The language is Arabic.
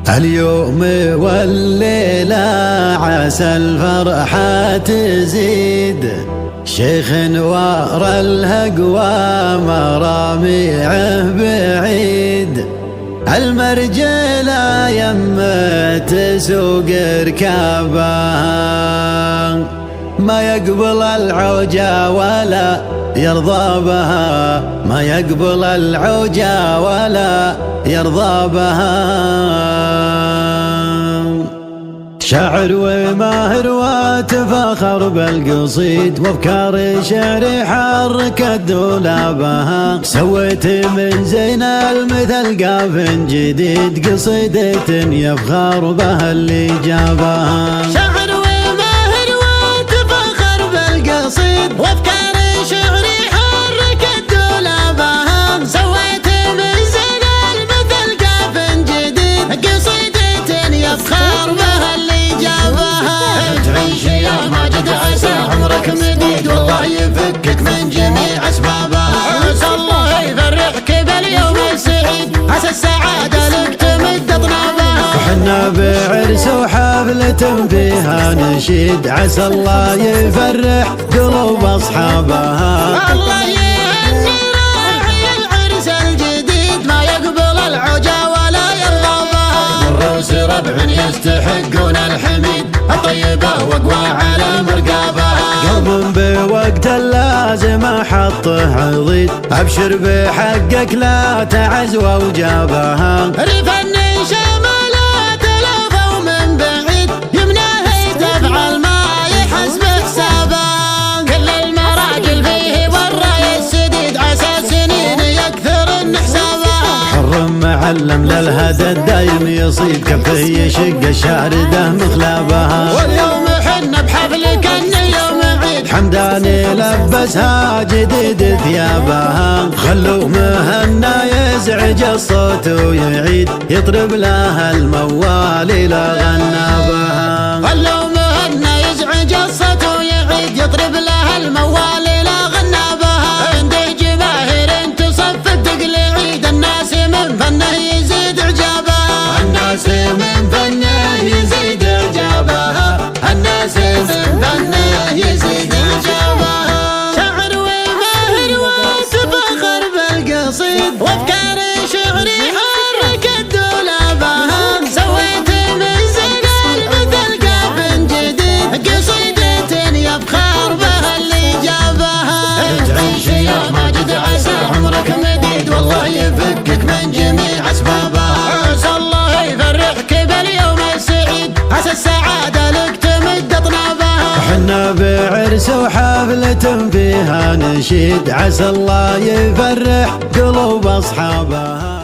اليوم والليلة عسى الفرحة تزيد، شيخ ورا الهقوى مراميعه بعيد. المرجلة يمه تسوق ركابها، ما يقبل العوجة ولا يرضى بها، ما يقبل العوجة ولا يرضى بها. شاعر وماهر وتفاخر بالقصيد، وافكار شعري حركت دولابها. سويت من زين المثل قاف جديد، قصيدة يفخر بها اللي جابها. شاعر وماهر وتفاخر بالقصيد، وافكار شعري حركت دولابها. سويت من زين المثل قاف جديد، قصيدة يفخر بها اللي جابها. تعيش يا ماجد عسى عمرك مديد، والله يفكك من جميع اسبابها. عسى الله يفرحك باليوم السعيد، عسى السعادة لك تمد اطنابها. وحنا بعرس وحفلة فيها نشيد، عسى الله يفرح قلوب اصحابها. الله يهني راعي العرس الجديد، ما يقبل العوجة ولا يرضى بها. الروس ربع يستحقون الحميد، الطيبة واقوى على مرقابها. قلب بوقت اللازم احطه عضيد، ابشر بحقك لا تعز وجابها. ريف النيشة مالات الافا ومن بعيد، يمناه تفعل ما يحسب حسابها. كل المراجل فيه والراي السديد، عسى سنين يكثر حسابها. حر معلم للهدى الدايم يصيد، كفه يشق الشاردة مخلابها. واليوم حنا بحفلك ان يوم عيد، حمداني لبسها جديد ثيابها. خلوه مهنا يزعج الصوت ويعيد، يطرب لها الموال الى غنابها. خلوا مهنا يزعج الصوت ويعيد، يطرب لها الموال الى غنابها. عنده جماهير تصفق تقلعيد، الناس من فنه يزيد اعجابها. الناس من فنه يزيد اعجابها، الناس من فنه يزيد اعجابها. شاعر وماهر وتفاخر بالقصيد، وافكار شعري حركت دولابها. سويت من زين المثل قاف جديد، قصيدة يفخر بها اللي جابها. تعيش يا ماجد عسى عمرك مديد، والله يفكك من جميع اسبابها. عسى الله يفرحك باليوم السعيد، عسى السعادة لك تمد اطنابها. حنا بعرس وحفلة فيها نشيد، عسى الله يفرح قلوب اصحابها.